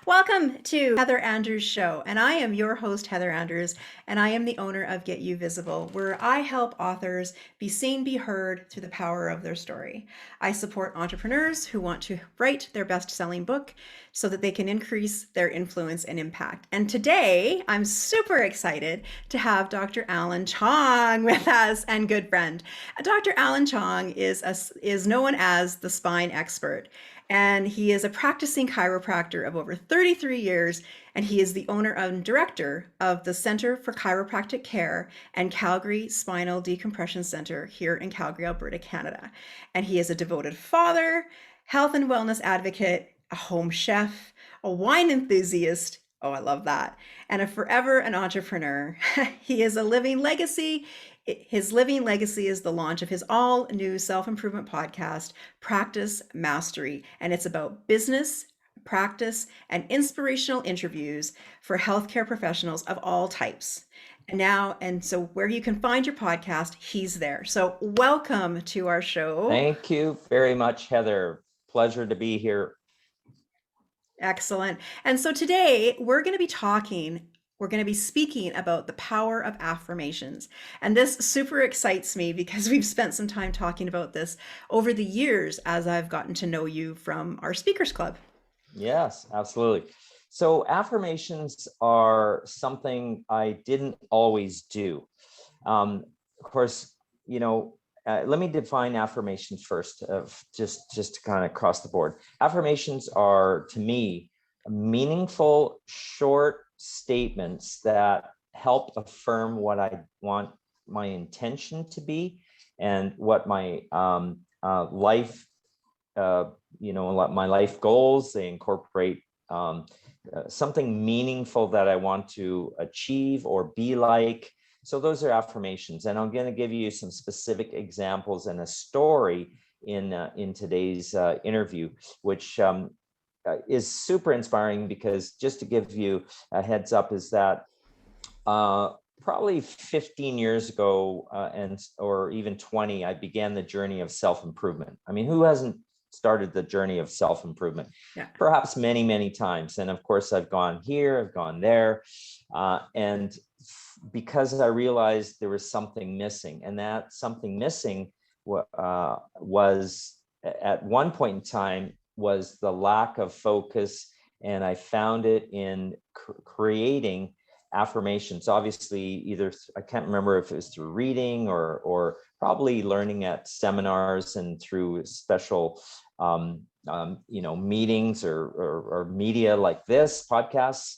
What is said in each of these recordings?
Welcome to Heather Andrews Show, and I am your host, Heather Andrews, and I am the owner of Get You Visible, where I help authors be seen, be heard through the power of their story. I support entrepreneurs who want to write their best-selling book so that they can increase their influence and impact. And today, I'm super excited to have Dr. Alan Chong with us, and good friend. Dr. Alan Chong is known as the spine expert. And he is a practicing chiropractor of over 33 years, and he is the owner and director of the Center for Chiropractic Care and Calgary Spinal Decompression Center here in Calgary, Alberta, Canada. And he is a devoted father, health and wellness advocate, a home chef, a wine enthusiast. Oh, I love that. And a forever an entrepreneur. He is a living legacy. His living legacy is the launch of his all new self-improvement podcast, Practice Mastery. And it's about business, practice, and inspirational interviews for healthcare professionals of all types. And so where you can find your podcast, he's there. So welcome to our show. Thank you very much, Heather. Pleasure to be here. Excellent. And so today we're going to be speaking about the power of affirmations. And this super excites me because we've spent some time talking about this over the years as I've gotten to know you from our Speakers Club. Yes, absolutely. So affirmations are something I didn't always do. Of course, let me define affirmations first, just to kind of across the board. Affirmations are, to me, meaningful, short statements that help affirm what I want my intention to be and what my life, my life goals. They incorporate something meaningful that I want to achieve or be like. So those are affirmations, and I'm going to give you some specific examples and a story in today's interview, which is super inspiring, because just to give you a heads up is that probably 15 years ago or even 20, I began the journey of self-improvement. I mean, who hasn't started the journey of self-improvement? Yeah. Perhaps many, many times. And of course, I've gone here, I've gone there. And because I realized there was something missing, and that something missing was at one point in time was the lack of focus. And I found it in creating affirmations. Obviously, either I can't remember if it was through reading or probably learning at seminars and through special meetings or media like this, podcasts.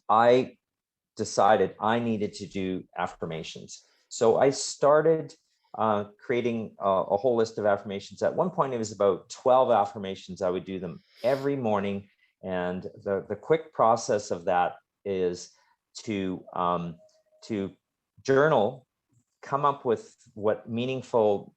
I decided I needed to do affirmations. So I started creating a whole list of affirmations. At one point, it was about 12 affirmations. I would do them every morning. And the quick process of that is to journal, come up with what meaningful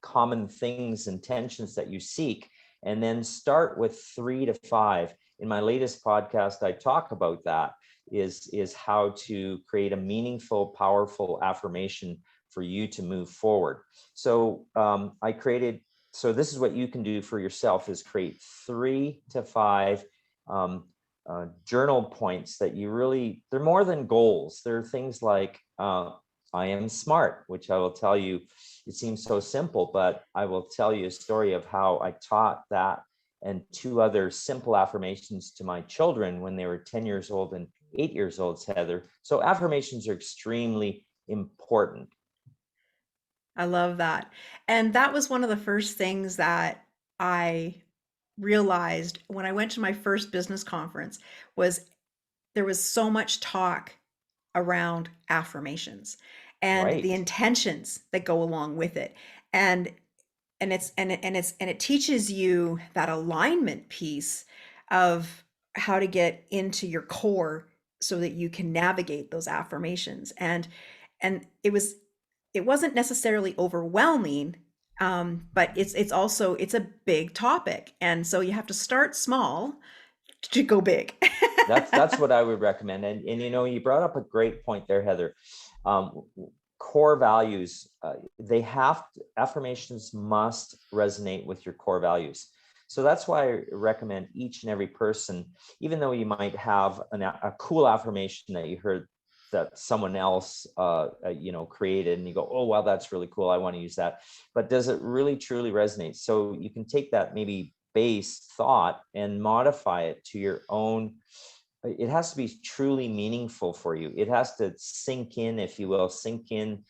common things, intentions that you seek, and then start with 3 to 5. In my latest podcast, I talk about that, is how to create a meaningful, powerful affirmation for you to move forward. So so this is what you can do for yourself, is create 3 to 5 journal points that they're more than goals. They're things like, I am smart, which I will tell you, it seems so simple, but I will tell you a story of how I taught that and 2 other simple affirmations to my children when they were 10 years old and 8 years old, Heather. So affirmations are extremely important. I love that. And that was one of the first things that I realized when I went to my first business conference was there was so much talk around affirmations and the Right. intentions that go along with it. And it teaches you that alignment piece of how to get into your core so that you can navigate those affirmations. And it wasn't necessarily overwhelming, but it's a big topic, and so you have to start small to go big. That's what I would recommend. And you brought up a great point there, Heather. Core values, affirmations must resonate with your core values. So that's why I recommend each and every person, even though you might have a cool affirmation that you heard that someone else created, and you go, oh wow, that's really cool, I want to use that. But does it really truly resonate? So you can take that maybe base thought and modify it to your own. It has to be truly meaningful for you. It has to sink in, if you will, sink in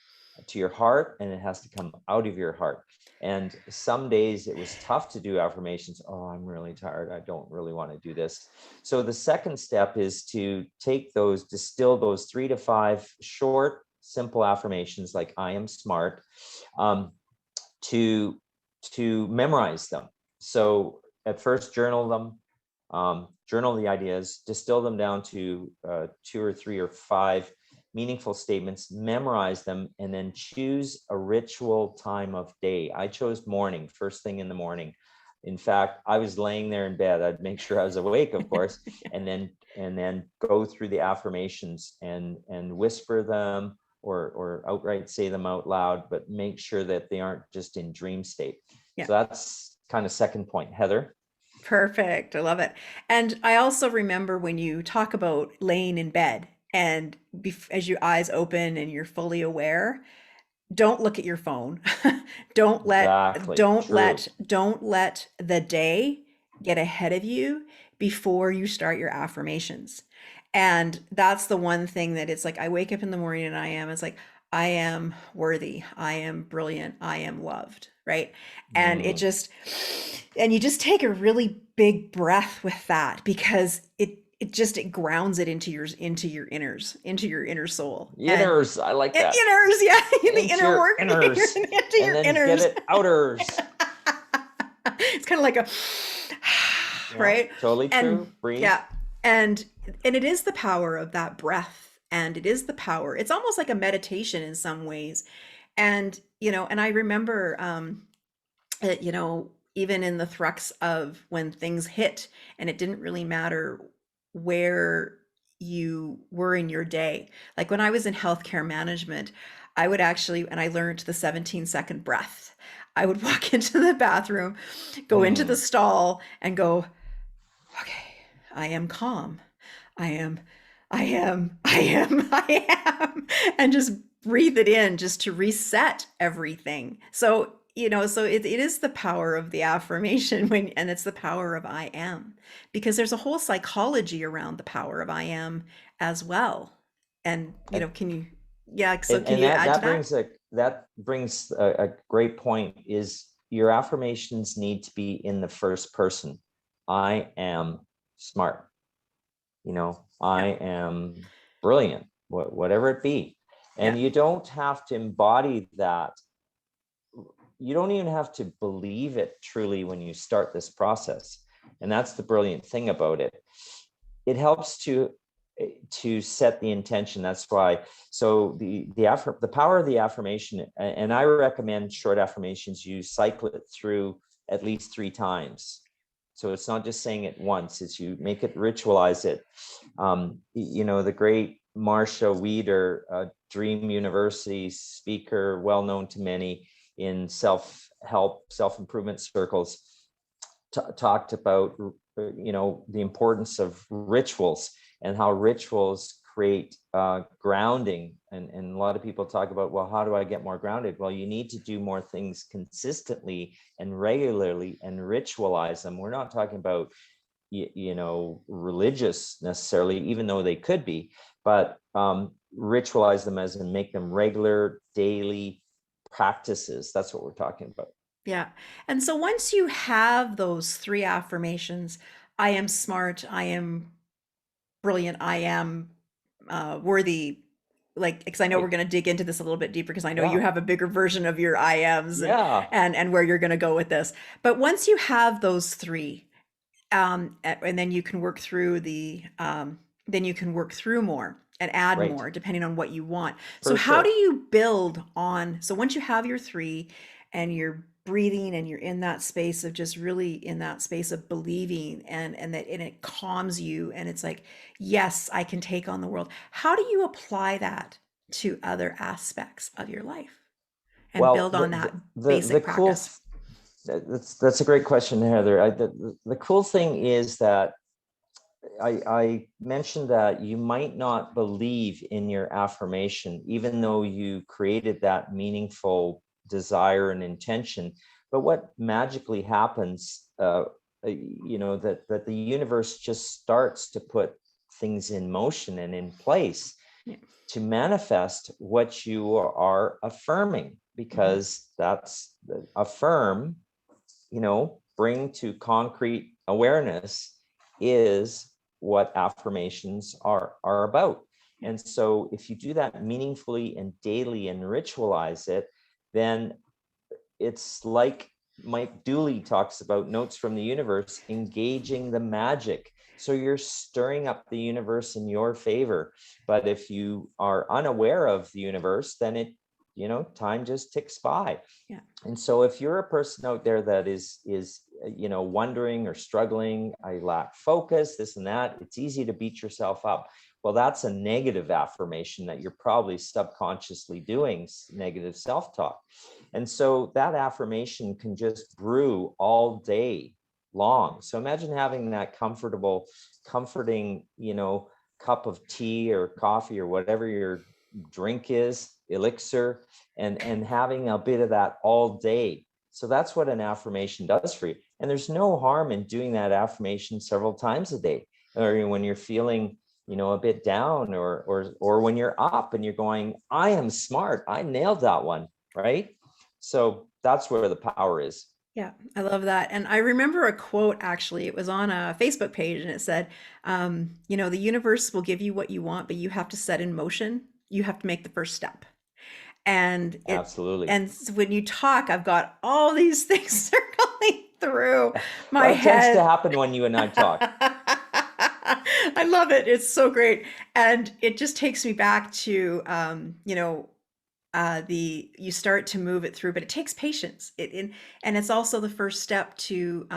to your heart, and it has to come out of your heart. And some days it was tough to do affirmations. Oh, I'm really tired, I don't really want to do this. So the second step is to take those, distill those 3 to 5 short, simple affirmations like I am smart, um, to memorize them. So at first, journal them, journal the ideas, distill them down to 2 or 3 or 5 meaningful statements, memorize them, and then choose a ritual time of day. I chose morning, first thing in the morning. In fact, I was laying there in bed. I'd make sure I was awake, of course, and then go through the affirmations and whisper them, or outright say them out loud, but make sure that they aren't just in dream state. Yeah. So that's kind of second point. Heather? Perfect. I love it. And I also remember when you talk about laying in bed and as your eyes open and you're fully aware, don't look at your phone. don't let Exactly. don't True. let don't let the day get ahead of you before you start your affirmations. And that's the one thing that it's like I wake up in the morning and it's like I am worthy, I am brilliant, I am loved, right? And it Mm. just and you just take a really big breath with that because it grounds it into your inners, into your inner soul. And Inners. I like that. inners, yeah, the Into inner your work, inners, into and your then get inners. it outers. It's kind of like a Yeah, right. totally And true. Breathe. yeah, and it is the power of that breath, and it is the power. It's almost like a meditation in some ways. And and I remember even in the thrux of when things hit and it didn't really matter where you were in your day. Like when I was in healthcare management, I would actually, and I learned the 17-second breath. I would walk into the bathroom, go into the Mm. stall, and go, okay, I am calm. I am, I am, and just breathe it in just to reset everything. So, so it is the power of the affirmation and it's the power of I am, because there's a whole psychology around the power of I am as well. And, And, yeah, so can and you that add to that that? brings a great point. Is your affirmations need to be in the first person. I am smart. Yeah. I am brilliant, whatever it be. Yeah. And you don't have to embody that. You don't even have to believe it truly when you start this process. And that's the brilliant thing about it. It helps to set the intention. That's why. So the power of the affirmation, and I recommend short affirmations, you cycle it through at least 3 times. So it's not just saying it once, it's you make it, ritualize it. The great Marcia Wieder, Dream University speaker, well known to many in self-help, self-improvement circles, talked about the importance of rituals, and how rituals create grounding. And a lot of people talk about, well, how do I get more grounded? Well, you need to do more things consistently and regularly and ritualize them. We're not talking about religious necessarily, even though they could be, but ritualize them as in make them regular daily practices. That's what we're talking about. Yeah. And so once you have those three affirmations, I am smart, I am brilliant, I am worthy, like, because I know we're Right. going to dig into this a little bit deeper because I know you Yeah. have a bigger version of your I ams Yeah. and where you're going to go with this. But once you have those three, and then you can work through then you can work through more and add Right. more depending on what you want. So For how do sure. you build on, so once you have your three and you're breathing and you're in that space of just really in that space of believing and it calms you and it's like, yes, I can take on the world. How do you apply that to other aspects of your life and Well, build on that the basic cool practice? That's a great question, Heather. The cool thing is that I mentioned that you might not believe in your affirmation, even though you created that meaningful desire and intention. But what magically happens, that the universe just starts to put things in motion and in place Yeah. to manifest what you are affirming, Mhm. because that's affirm, bring to concrete awareness is what affirmations are about. Yeah. And so if you do that meaningfully and daily and ritualize it, then it's like Mike Dooley talks about notes from the universe, engaging the magic. So you're stirring up the universe in your favor. But if you are unaware of the universe, then time just ticks by. Yeah. And so if you're a person out there that is wondering or struggling, I lack focus, this and that, it's easy to beat yourself up. Well, that's a negative affirmation that you're probably subconsciously doing, negative self-talk. And so that affirmation can just brew all day long. So imagine having that comforting, cup of tea or coffee or whatever your drink is, elixir, and having a bit of that all day. So that's what an affirmation does for you. And there's no harm in doing that affirmation several times a day, or when you're feeling, a bit down, or when you're up and you're going, I am smart, I nailed that one, right? So that's where the power is. Yeah, I love that. And I remember a quote actually. It was on a Facebook page and it said, the universe will give you what you want, but you have to set in motion. You have to make the first step. And Absolutely. when you talk, I've got all these things circling through my Well, it tends to head. happen when you and I talk. I love it. It's so great. And it just takes me back to, the you start to move it through, but it takes patience. And it's also the first step to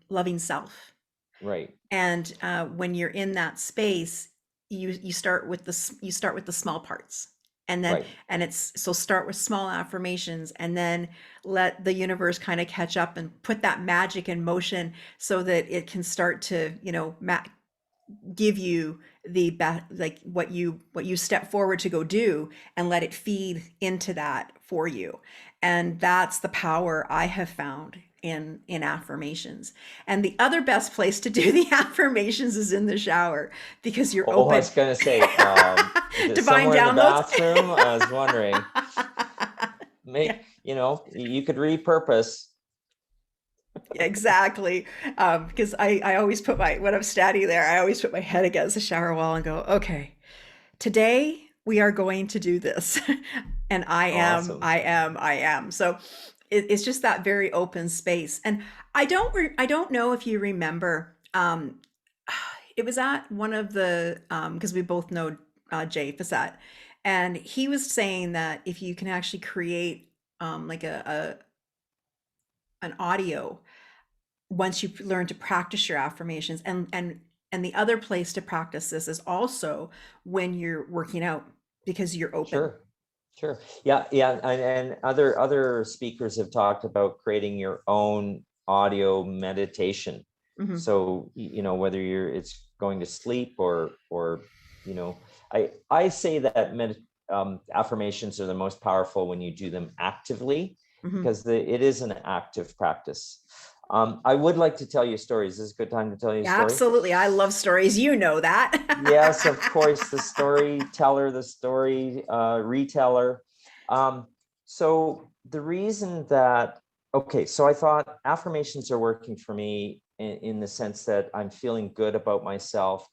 loving self. Right. And when you're in that space, you start with the small parts, and then Right. and it's so start with small affirmations, and then let the universe kind of catch up and put that magic in motion so that it can start to give you the best, like what you step forward to go do, and let it feed into that for you. And that's the power I have found in affirmations. And the other best place to do the affirmations is in the shower, because you're Oh, I open. was going to say, is it Divine somewhere in the downloads. bathroom? I was wondering. Yeah. You could repurpose. Exactly. Because I always put when I'm standing there, I always put my head against the shower wall and go, okay, today we are going to do this. And Awesome. I am. So it's just that very open space. And I don't know if you remember, it was at one of the, because we both know Jay Facette, and he was saying that if you can actually create like an audio once you learn to practice your affirmations, and the other place to practice this is also when you're working out, because you're open. Sure. Sure. Yeah. Yeah. And other speakers have talked about creating your own audio meditation. Hmm. So, whether it's going to sleep or, I say that affirmations are the most powerful when you do them actively, Hmm. because it is an active practice. I would like to tell you stories. Is this a good time to tell you a story? Absolutely, I love stories, you know Yes, of that. course, the storyteller, the story reteller. So the reason that, okay, so I thought affirmations are working for me in the sense that I'm feeling good about myself.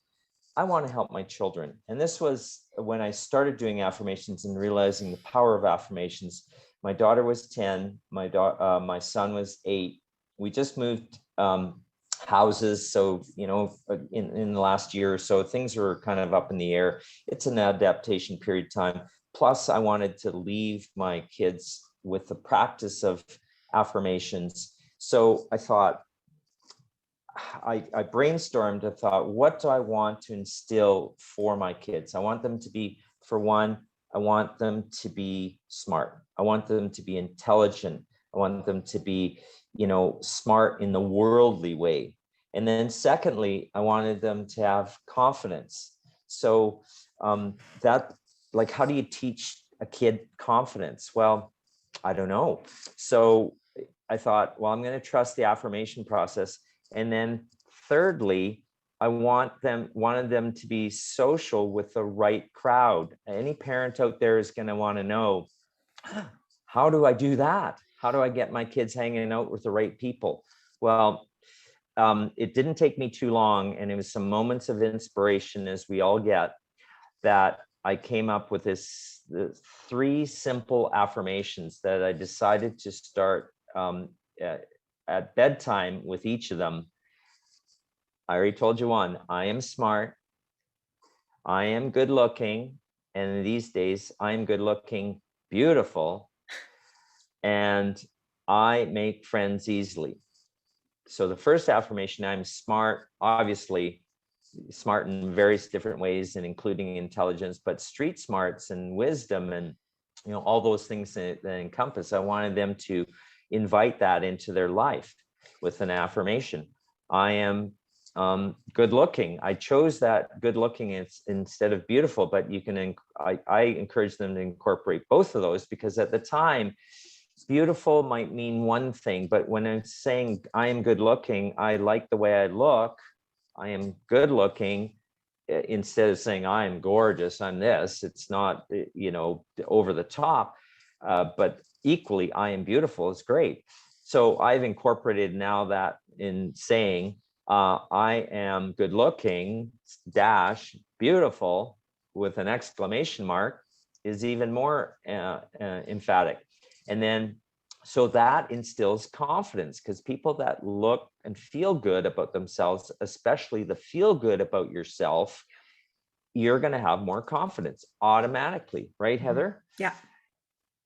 I want to help my children. And this was when I started doing affirmations and realizing the power of affirmations. My daughter was 10, my son was 8. We just moved houses. So, in the last year or so, things were kind of up in the air. It's an adaptation period time. Plus, I wanted to leave my kids with the practice of affirmations. So I thought, I brainstormed, I thought, what do I want to instill for my kids? I want them to be, for one, I want them to be smart. I want them to be intelligent. I want them to be, smart in the worldly way. And then secondly, I wanted them to have confidence. So that, like, how do you teach a kid confidence? Well, I don't know. So I thought, well, I'm going to trust the affirmation process. And then thirdly, I wanted them to be social with the right crowd. Any parent out there is going to want to know, how do I do that? How do I get my kids hanging out with the right people? Well, it didn't take me too long, and it was some moments of inspiration, as we all get, that I came up with this 3 simple affirmations that I decided to start at bedtime with each of them. I already told you one: I am smart, I am good looking, and these days I am good looking, beautiful, and I make friends easily. So the first affirmation: I'm smart, obviously smart in various different ways, and including intelligence, but street smarts and wisdom and all those things that encompass. I wanted them to invite that into their life with an affirmation. I am good looking. I chose that good looking instead of beautiful, but you can, I encourage them to incorporate both of those, because at the time, beautiful might mean one thing, but when I'm saying I am good looking, I like the way I look, I am good looking, instead of saying I am gorgeous, I'm this. It's not, over the top, but equally, I am beautiful is great. So I've incorporated now that in saying I am good looking dash beautiful with an exclamation mark is even more emphatic. And then, so that instills confidence, because people that look and feel good about themselves, especially the feel good about yourself, you're going to have more confidence automatically, right, Heather? Yeah.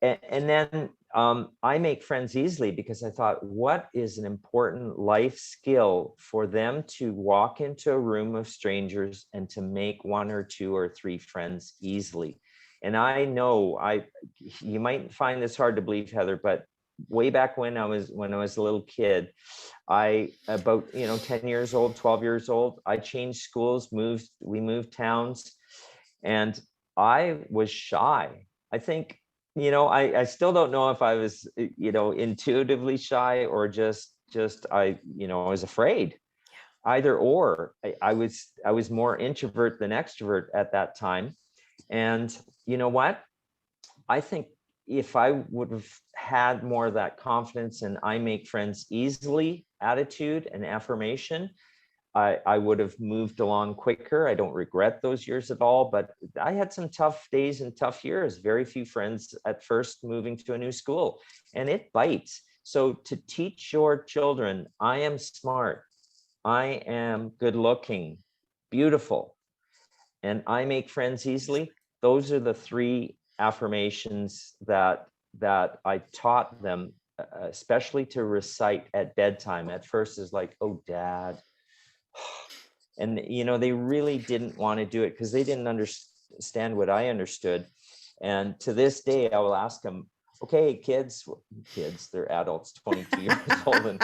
And then I make friends easily, because I thought, what is an important life skill for them to walk into a room of strangers and to make 1 or 2 or 3 friends easily? And I know you might find this hard to believe, Heather, but way back when I was a little kid, about 10 years old, 12 years old, I changed schools, we moved towns, and I was shy. I think, I still don't know if I was, intuitively shy, or just I was afraid. Either or. I was more introvert than extrovert at that time. And you know what? I think if I would have had more of that confidence and I make friends easily attitude and affirmation, I would have moved along quicker. I don't regret those years at all, but I had some tough days and tough years. Very few friends at first moving to a new school, and it bites. So to teach your children, I am smart, I am good looking, beautiful, and I make friends easily. Those are the 3 affirmations that I taught them, especially to recite at bedtime. At first is like, oh, Dad. And they really didn't want to do it because they didn't understand what I understood. And to this day, I will ask them, okay, kids, they're adults, 22 years old and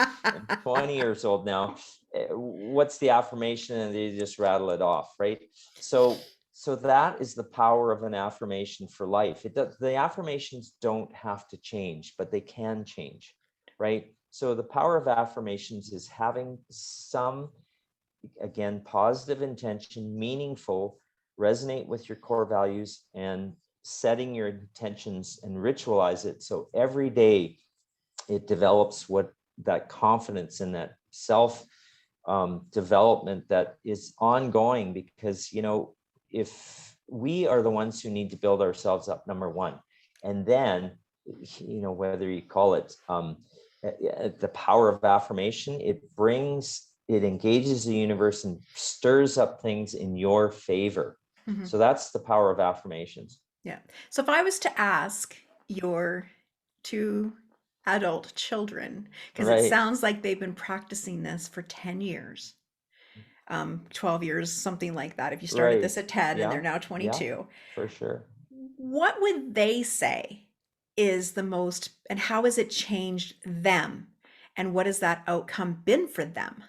20 years old now, what's the affirmation? And they just rattle it off, right? So that is the power of an affirmation for life. The affirmations don't have to change, but they can change, right? So the power of affirmations is having some, again, positive intention, meaningful, resonate with your core values, and setting your intentions and ritualize it. So every day it develops that confidence and that self development that is ongoing, because, if we are the ones who need to build ourselves up, number one, and then, whether you call it the power of affirmation, it engages the universe and stirs up things in your favor. Mhm. So that's the power of affirmations. Yeah. So if I was to ask your 2 adult children, because it Right, sounds like they've been practicing this for 10 years, 12 years, something like that. If you started right. this at 10 and they're Yeah, now yeah, 22, for sure. what would they say is the most, and how has it changed them? and what has that outcome been for them?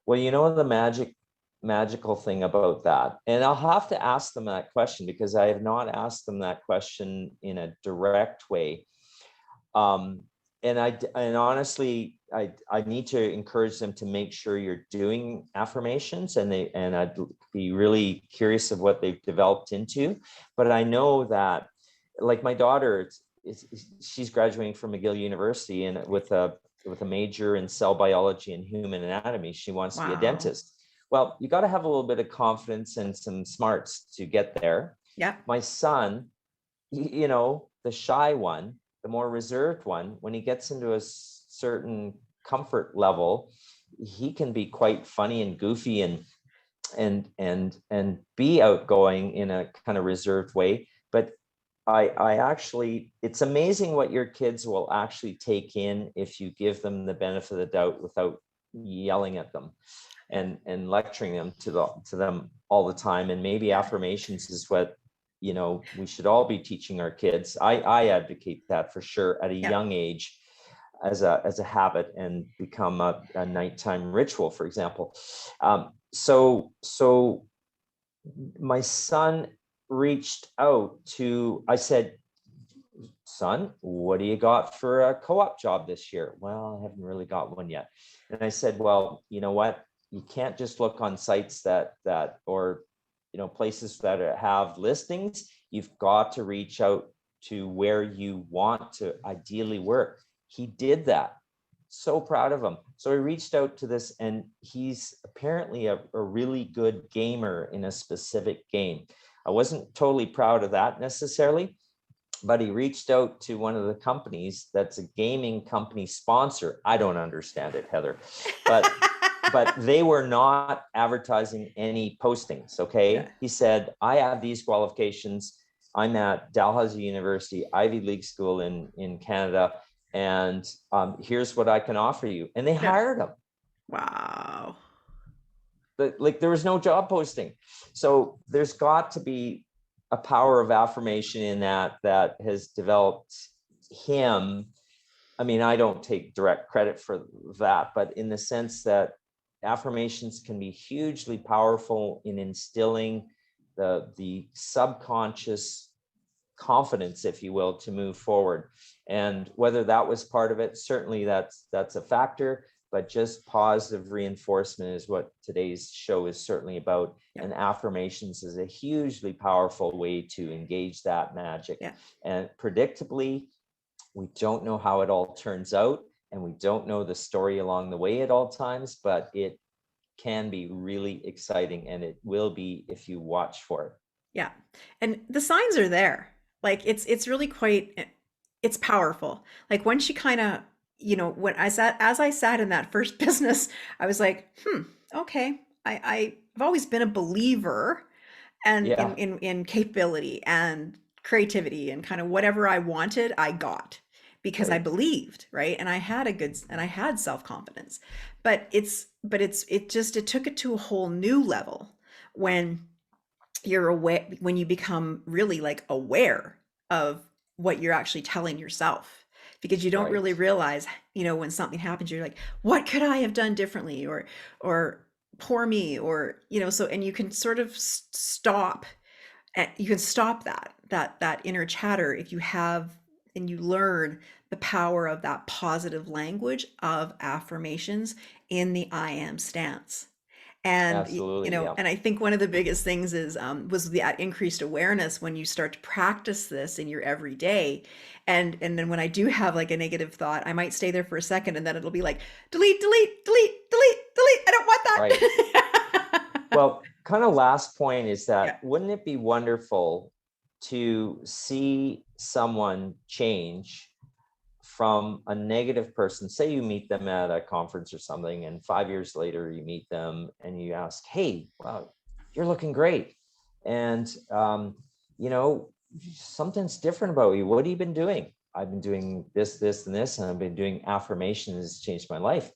Well, you know, the magical thing about that, and I'll have to ask them that question because I have not asked them that question in a direct way. Um, and honestly, I need to encourage them to make sure you're doing affirmations, and I'd be really curious of what they've developed into. But I know that, like my daughter, she's graduating from McGill University, and with a major in cell biology and human anatomy. She wants to be a Wow. dentist. Well, you got to have a little bit of confidence and some smarts to get there. Yeah. My son, you know, the shy one, the more reserved one, when he gets into a certain comfort level, he can be quite funny and goofy and be outgoing in a kind of reserved way. But I actually, it's amazing what your kids will actually take in if you give them the benefit of the doubt without yelling at them Yeah. and lecturing them to them all the time. And maybe Yeah. affirmations is what, you know, we should all be teaching our kids. I advocate that for sure at a Yeah. young age as a habit and become a nighttime ritual, for example. So my son reached out to, I said, son, what do you got for a co-op job this year? Well, I haven't really got one yet. And I said, well, you know what? You can't just look on sites or, you know, places that have listings. You've got to reach out to where you want to ideally work. He did that. So proud of him. So he reached out to this, and he's apparently a really good gamer in a specific game. I wasn't totally proud of that necessarily, but he reached out to one of the companies that's a gaming company sponsor. I don't understand it, Heather, but they were not advertising any postings. Yeah. Okay. He said, I have these qualifications. I'm at Dalhousie University, Ivy League school in Canada. And here's what I can offer you. And they Yeah. hired him. Wow. But like, there was no job posting. So there's got to be a power of affirmation in that has developed him. I mean, I don't take direct credit for that, but in the sense that affirmations can be hugely powerful in instilling the subconscious confidence, if you will, to move forward. And whether that was part of it, certainly that's a factor, but just positive reinforcement is what today's show is certainly about. Yeah. And affirmations is a hugely powerful way to engage that magic. Yeah. And predictably, we don't know how it all turns out, and we don't know the story along the way at all times, but it can be really exciting, and it will be if you watch for it. Yeah. And the signs are there. Like it's really quite it's powerful. Like when she kind of, when I sat in that first business, I was like, okay. I've always been a believer and Yeah, in capability and creativity and kind of whatever I wanted, I got because I right, believed, right? And I had self-confidence. But it took it to a whole new level when you're aware, when you become really like aware of what you're actually telling yourself, because you don't really right, realize, when something happens, you're like, what could I have done differently? Or poor me, or so, and you can sort of stop, and you can stop that inner chatter if you have, and you learn the power of that positive language of affirmations in the I am stance. And absolutely, yeah. and I think one of the biggest things is was that increased awareness when you start to practice this in your everyday. And then when I do have like a negative thought, I might stay there for a second, and then it'll be like, delete, delete, delete, delete, delete. I don't want Right. that. Well, kind of last point is Yeah. that wouldn't it be wonderful to see someone change from a negative person? Say you meet them at a conference or something, and 5 years later you meet them and you ask, hey, wow, you're looking great. And, you know, something's different about you. What have you been doing? I've been doing this, this, and this, and I've been doing affirmations. It's changed my life.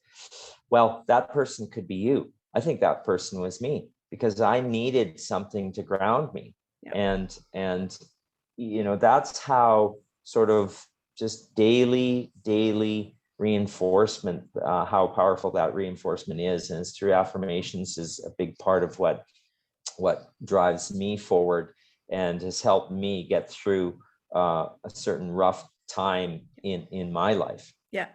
Well, that person could be you. I think that person was me because I needed something to ground me. Yeah. And you know, that's how sort of just daily reinforcement, how powerful that reinforcement is. And it's through affirmations is a big part of what drives me forward and has helped me get through a certain rough time in my life. Yeah.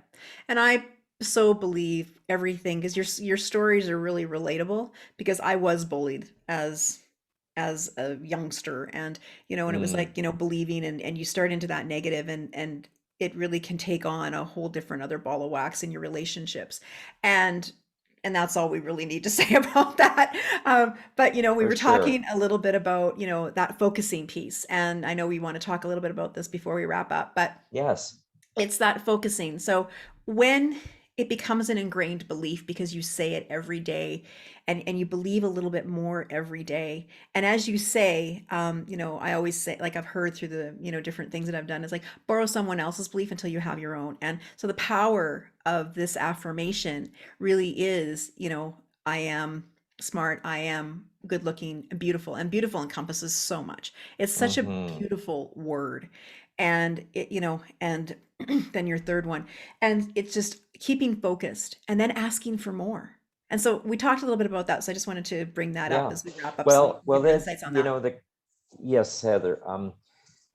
And I so believe everything because your stories are really relatable because I was bullied as a youngster, and and it was Mm, like, believing, and you start into that negative, and it really can take on a whole different other ball of wax in your relationships. And that's all we really need to say about that. But we for were talking sure. a little bit about that focusing piece, and I know we want to talk a little bit about this before we wrap up, but Yes. it's that focusing. So when it becomes an ingrained belief because you say it every day, and you believe a little bit more every day. And as you say, I always say, like I've heard through the, different things that I've done, is like borrow someone else's belief until you have your own. And so the power of this affirmation really is, I am smart, I am good looking and beautiful. And beautiful encompasses so much. It's such a Hmm. beautiful word. And and then your third one. And it's just keeping focused and then asking for more. And so we talked a little bit about that. So I just wanted to bring that up Yeah. as we wrap up so you Well, can give that's, insights on that. the yes, Heather.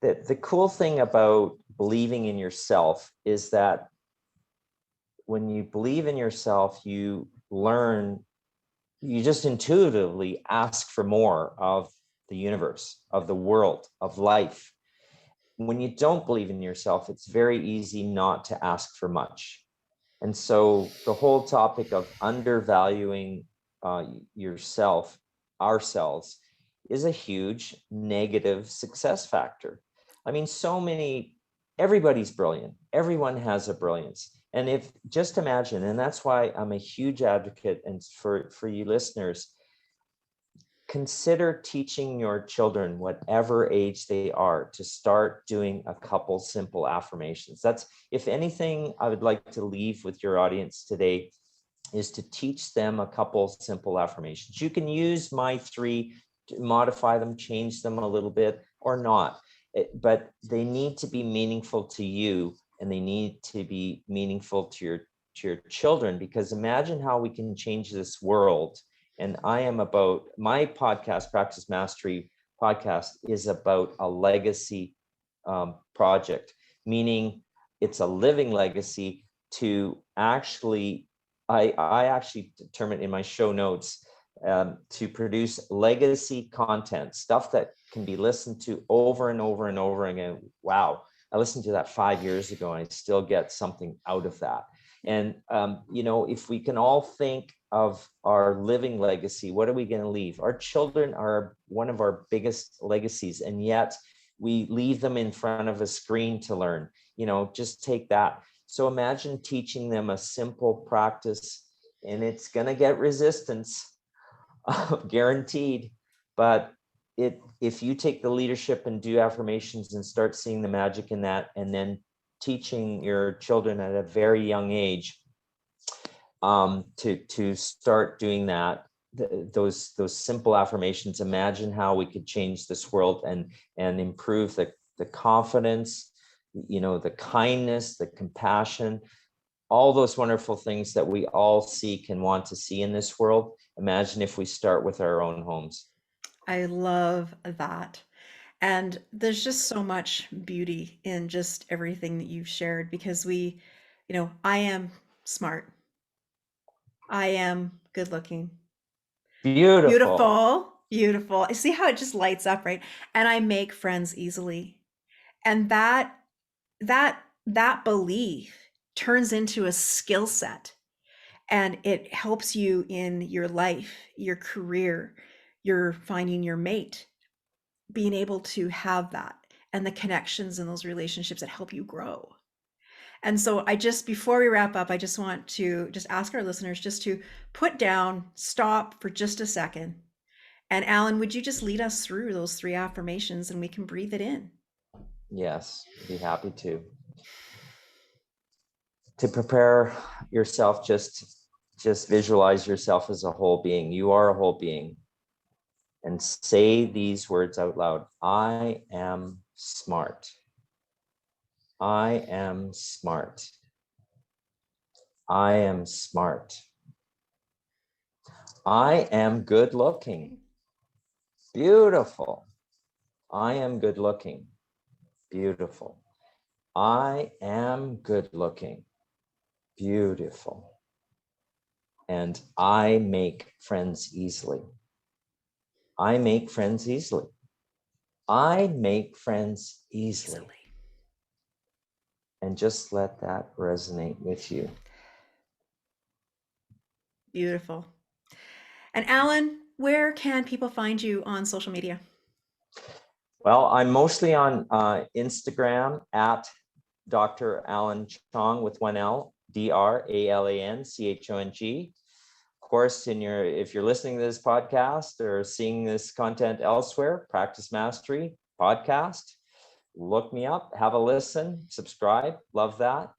The cool thing about believing in yourself is that when you believe in yourself, you learn, you just intuitively ask for more of the universe, of the world, of life. When you don't believe in yourself, it's very easy not to ask for much. And so the whole topic of undervaluing yourself, ourselves, is a huge negative success factor. I mean, everybody's brilliant. Everyone has a brilliance. And if just imagine, and that's why I'm a huge advocate, and for you listeners, consider teaching your children, whatever age they are, to start doing a couple simple affirmations. That's, if anything, I would like to leave with your audience today, is to teach them a couple simple affirmations. You can use my three, to modify them, change them a little bit, or not. But they need to be meaningful to you, and they need to be meaningful to your children, because imagine how we can change this world. And I am about, my podcast, Practice Mastery podcast, is about a legacy project, meaning it's a living legacy to actually, I actually determined in my show notes, to produce legacy content, stuff that can be listened to over and over and over again. Wow, I listened to that 5 years ago and I still get something out of that. And if we can all think of our living legacy, what are we going to leave? Our children are one of our biggest legacies, and yet we leave them in front of a screen to learn. Just take that. So imagine teaching them a simple practice, and it's going to get resistance, guaranteed. But if you take the leadership and do affirmations and start seeing the magic in that, and then teaching your children at a very young age to start doing that, those simple affirmations, imagine how we could change this world and improve the confidence, the kindness, the compassion, all those wonderful things that we all seek and want to see in this world. Imagine if we start with our own homes. I love that. And there's just so much beauty in just everything that you've shared because I am smart. I am good looking. Beautiful. Beautiful, beautiful. I see how it just lights up, right? And I make friends easily. And that belief turns into a skill set, and it helps you in your life, your career, your finding your mate, being able to have that, and the connections in those relationships that help you grow. And so I just, before we wrap up, I just want to just ask our listeners just to put down, stop for just a second. And Alan, would you just lead us through those three affirmations and we can breathe it in? Yes, be happy to prepare yourself. Just visualize yourself as a whole being. You are a whole being, and say these words out loud. I am smart. I am smart. I am smart. I am good looking. Beautiful. I am good looking. Beautiful. I am good looking. Beautiful. And I make friends easily. I make friends easily. I make friends easily. And just let that resonate with you. Beautiful. And Alan, where can people find you on social media? Well, I'm mostly on Instagram at Dr. Alan Chong with one L, DRALANCHONG. Of course, if you're listening to this podcast or seeing this content elsewhere, Practice Mastery podcast, look me up, have a listen, subscribe, love that.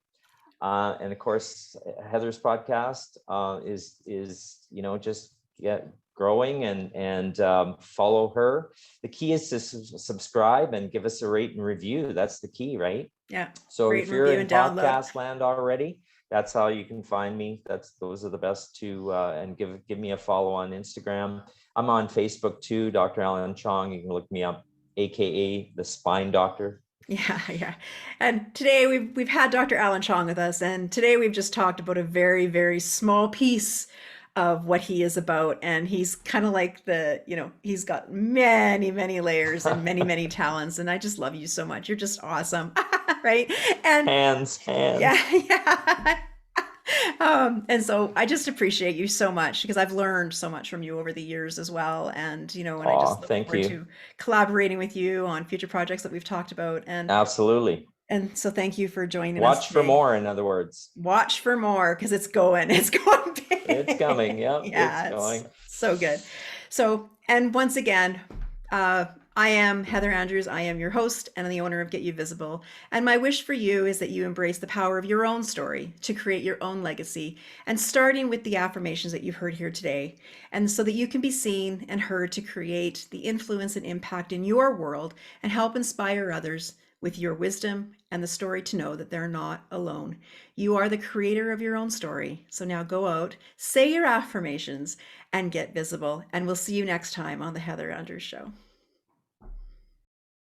And of course, Heather's podcast is just get growing and follow her. The key is to subscribe and give us a rate and review. That's the key, right? Yeah. So Rate if and you're review in and download. podcast land already, that's how you can find me. Those are the best two. And give me a follow on Instagram. I'm on Facebook too, Dr. Alan Chong. You can look me up, AKA the Spine Doctor. Yeah, yeah. And today we've had Dr. Alan Chong with us, and today we've just talked about a very, very small piece of what he is about. And he's kind of like he's got many, many layers and many, many talents. And I just love you so much. You're just awesome. Right? And Hands. yeah, yeah. And so I just appreciate you so much because I've learned so much from you over the years as well. And I Oh, just look thank forward you. to collaborating with you on future projects that we've talked about. Absolutely. And so thank you for joining us Watch for today. more, in other words. Watch for more because it's going. It's going big. It's coming. Yep, it's Yeah, it's going. so good. So, and once again, I am Heather Andrews. I am your host and the owner of Get You Visible. And my wish for you is that you embrace the power of your own story to create your own legacy, and starting with the affirmations that you've heard here today, and so that you can be seen and heard to create the influence and impact in your world and help inspire others with your wisdom and the story to know that they're not alone. You are the creator of your own story. So now go out, say your affirmations, and get visible. And we'll see you next time on The Heather Andrews Show.